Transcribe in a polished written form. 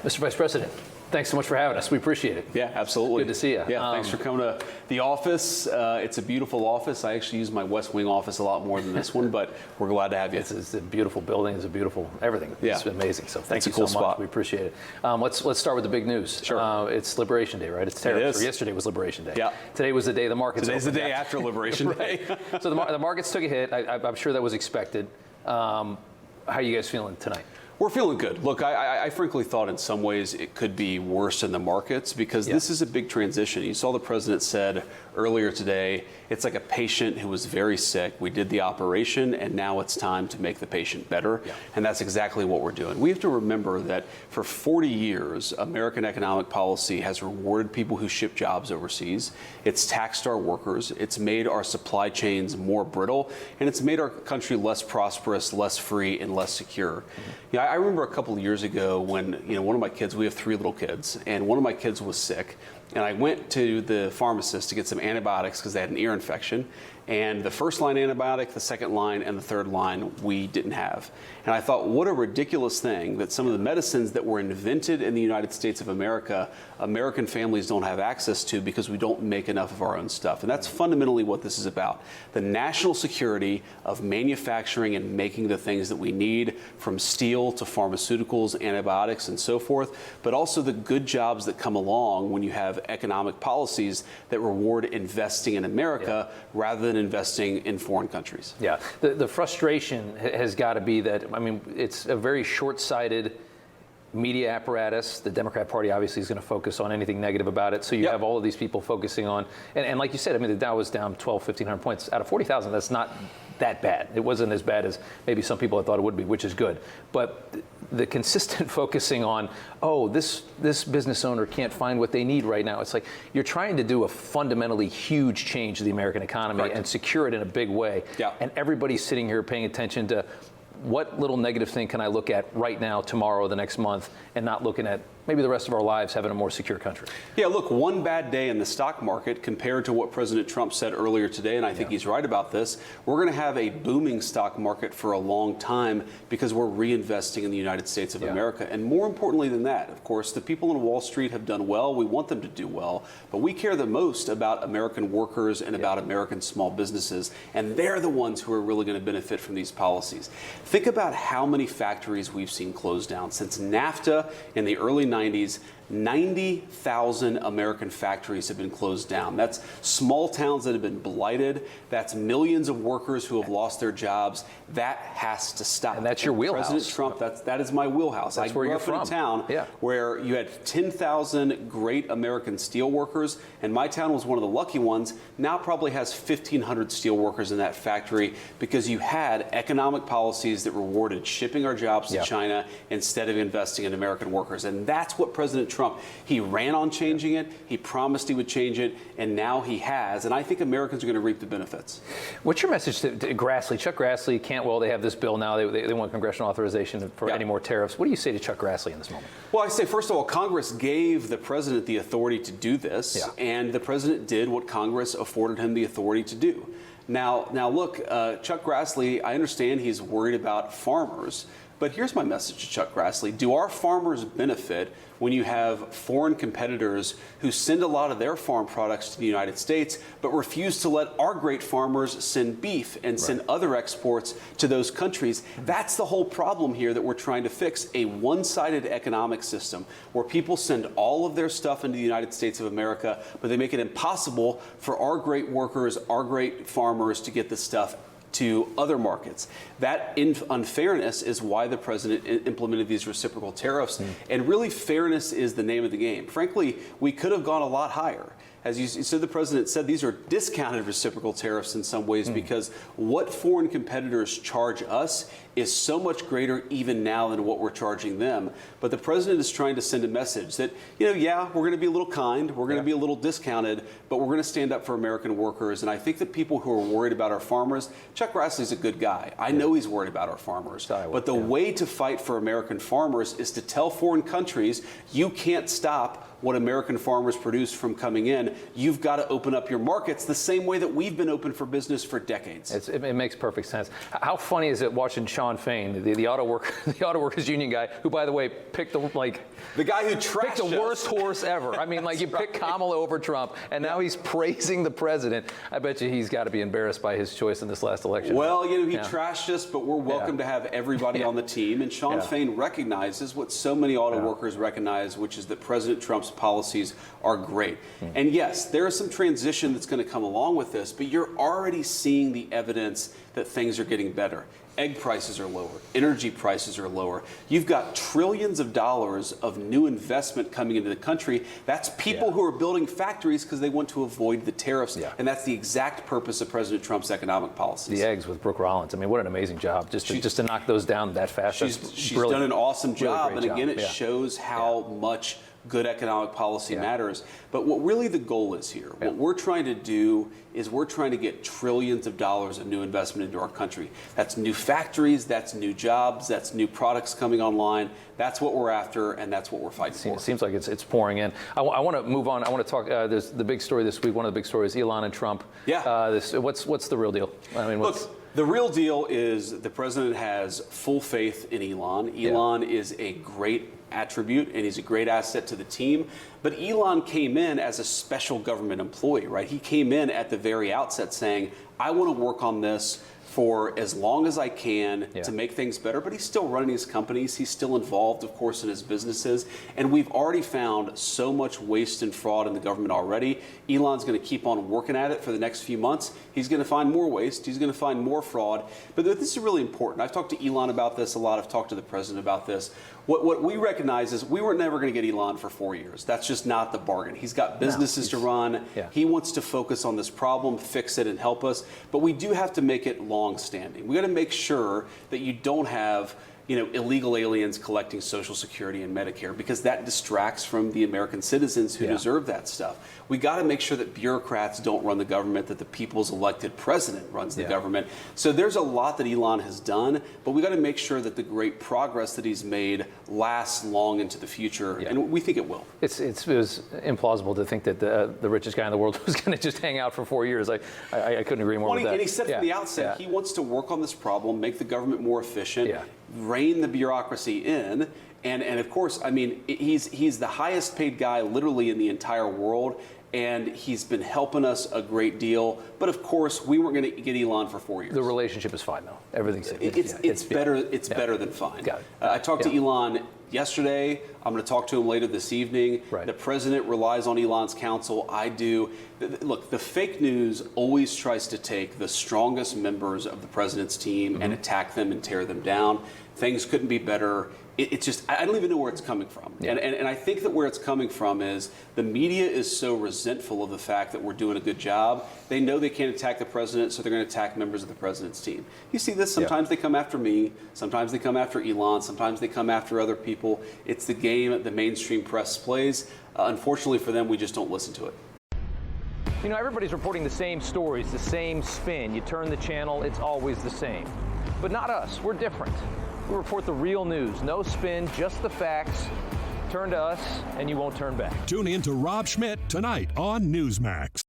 Mr. Vice President, thanks so much for having us. We appreciate it. Yeah, absolutely. Good to see you. Yeah, thanks for coming to the office. It's a beautiful office. I actually use my West Wing office a lot more than this one, but we're glad to have you. It's a beautiful building. It's a beautiful everything. Yeah. It's amazing. So thank you cool so much. spot. We appreciate it. Let's start with the big news. Sure. It's Liberation Day, right? It's tariffs. It is. Or yesterday was Liberation Day. Yeah. Today was the day the markets Today's the opened. day after Liberation Day. So the markets took a hit. I'm sure that was expected. How are you guys feeling tonight? We're feeling good. Look, I frankly thought in some ways it could be worse in the markets because this is a big transition. You saw the president said earlier today, it's like a patient who was very sick. We did the operation and now it's time to make the patient better. Yeah. And that's exactly what we're doing. We have to remember that for 40 years, American economic policy has rewarded people who ship jobs overseas. It's taxed our workers. It's made our supply chains more brittle, and it's made our country less prosperous, less free, and less secure. Mm-hmm. I remember a couple of years ago when one of my kids, we have 3 little kids, and one of my kids was sick, and I went to the pharmacist to get some antibiotics because they had an ear infection. And the first line antibiotic, the second line, and the third line we didn't have. And I thought, what a ridiculous thing that some of the medicines that were invented in the United States of America, American families don't have access to because we don't make enough of our own stuff. And that's fundamentally what this is about. The national security of manufacturing and making the things that we need, from steel to pharmaceuticals, antibiotics, and so forth, but also the good jobs that come along when you have economic policies that reward investing in America rather than investing in foreign countries. Yeah, the frustration has got to be that, I mean, it's a very short-sighted media apparatus. The Democrat Party obviously is going to focus on anything negative about it. So you have all of these people focusing on, and like you said, I mean, the Dow was down 1,500 points. Out of 40,000, that's not that bad. It wasn't as bad as maybe some people had thought it would be, which is good. But the consistent focusing on, oh, this business owner can't find what they need right now. It's like you're trying to do a fundamentally huge change to the American economy and secure it in a big way. Yeah. And everybody's sitting here paying attention to what little negative thing can I look at right now, tomorrow, the next month, and not looking at maybe the rest of our lives having a more secure country. Yeah, look, one bad day in the stock market compared to what President Trump said earlier today, and I think he's right about this, we're going to have a booming stock market for a long time because we're reinvesting in the United States of America. And more importantly than that, of course, the people on Wall Street have done well. We want them to do well, but we care the most about American workers and about American small businesses, and they're the ones who are really going to benefit from these policies. Think about how many factories we've seen close down. Since NAFTA in the early 90s, 90,000 American factories have been closed down. That's small towns that have been blighted. That's millions of workers who have lost their jobs. That has to stop. And that's your wheelhouse. President Trump, that is my wheelhouse. That's where you're from. I grew up in a town where you had 10,000 great American steel workers, and my town was one of the lucky ones. Now probably has 1,500 steel workers in that factory because you had economic policies that rewarded shipping our jobs to China instead of investing in American workers. And that's what President Trump, he ran on changing it, he promised he would change it, and now he has. And I think Americans are going to reap the benefits. What's your message to Grassley? Chuck Grassley, Cantwell, they have this bill now. They want congressional authorization for any more tariffs. What do you say to Chuck Grassley in this moment? Well, I say, first of all, Congress gave the president the authority to do this, and the president did what Congress afforded him the authority to do. Now look, Chuck Grassley, I understand he's worried about farmers, but here's my message to Chuck Grassley. Do our farmers benefit when you have foreign competitors who send a lot of their farm products to the United States, but refuse to let our great farmers send beef and send other exports to those countries? That's the whole problem here that we're trying to fix, a one-sided economic system where people send all of their stuff into the United States of America, but they make it impossible for our great workers, our great farmers to get the stuff to other markets. That unfairness is why the president implemented these reciprocal tariffs. And really, fairness is the name of the game. Frankly, we could have gone a lot higher. As you said, the president said these are discounted reciprocal tariffs in some ways because what foreign competitors charge us is so much greater even now than what we're charging them. But the president is trying to send a message that, we're going to be a little kind, we're going to be a little discounted, but we're going to stand up for American workers. And I think that people who are worried about our farmers, Chuck Grassley's a good guy. I know he's worried about our farmers. But the way to fight for American farmers is to tell foreign countries, you can't stop what American farmers produce from coming in, you've got to open up your markets the same way that we've been open for business for decades. It makes perfect sense. How funny is it watching Sean Fain, the auto workers union guy, who, by the way, picked the guy who trashed picked the worst horse ever. I mean, you pick Kamala over Trump, and now he's praising the president. I bet you he's got to be embarrassed by his choice in this last election. Well, he trashed us, but we're welcome to have everybody on the team. And Sean Fain recognizes what so many auto workers recognize, which is that President Trump's policies are great. And yes, there is some transition that's going to come along with this, but you're already seeing the evidence that things are getting better. Egg prices are lower. Energy prices are lower. You've got trillions of dollars of new investment coming into the country. That's people who are building factories because they want to avoid the tariffs. And that's the exact purpose of President Trump's economic policies. The eggs with Brooke Rollins. I mean, what an amazing job just to knock those down that fast. She's done an awesome job. Really, and again, it shows how much good economic policy matters. But what really the goal is here, what we're trying to do is we're trying to get trillions of dollars of new investment into our country. That's new factories, that's new jobs, that's new products coming online. That's what we're after, and that's what we're fighting for. It seems like it's pouring in. I want to move on. I want to talk. There's the big story this week. One of the big stories, Elon and Trump. What's the real deal? I mean, look, the real deal is the president has full faith in Elon. Elon is a great attribute, and he's a great asset to the team. But Elon came in as a special government employee, right? He came in at the very outset saying, I want to work on this for as long as I can to make things better. But he's still running his companies. He's still involved, of course, in his businesses. And we've already found so much waste and fraud in the government already. Elon's going to keep on working at it for the next few months. He's going to find more waste. He's going to find more fraud. But this is really important. I've talked to Elon about this a lot. I've talked to the president about this. What we recognize is we were never going to get Elon for 4 years. That's just not the bargain. He's got businesses to run. He wants to focus on this problem, fix it, and help us. But we do have to make it long-standing. We got to make sure that you don't have illegal aliens collecting Social Security and Medicare, because that distracts from the American citizens who deserve that stuff. We got to make sure that bureaucrats don't run the government, that the people's elected president runs the government. So there's a lot that Elon has done, but we got to make sure that the great progress that he's made lasts long into the future, and we think it will. It was implausible to think that the richest guy in the world was going to just hang out for 4 years. I couldn't agree more with that. And he said from the outset, he wants to work on this problem, make the government more efficient, rein the bureaucracy in, and of course, I mean, he's the highest paid guy literally in the entire world, and he's been helping us a great deal. But of course, we weren't going to get Elon for 4 years. The relationship is fine though. Everything's it's better. It's better than fine. Got it. I talked to Elon yesterday. I'm going to talk to him later this evening. The president relies on Elon's counsel. I do. Look, the fake news always tries to take the strongest members of the president's team and attack them and tear them down. Things couldn't be better. It's just, I don't even know where it's coming from. And I think that where it's coming from is the media is so resentful of the fact that we're doing a good job. They know they can't attack the president, so they're going to attack members of the president's team. You see this, sometimes they come after me, sometimes they come after Elon, sometimes they come after other people. It's the game that the mainstream press plays. Unfortunately for them, we just don't listen to it. You know, everybody's reporting the same stories, the same spin. You turn the channel, it's always the same. But not us, we're different. We report the real news, no spin, just the facts. Turn to us and you won't turn back. Tune in to Rob Schmitt tonight on Newsmax.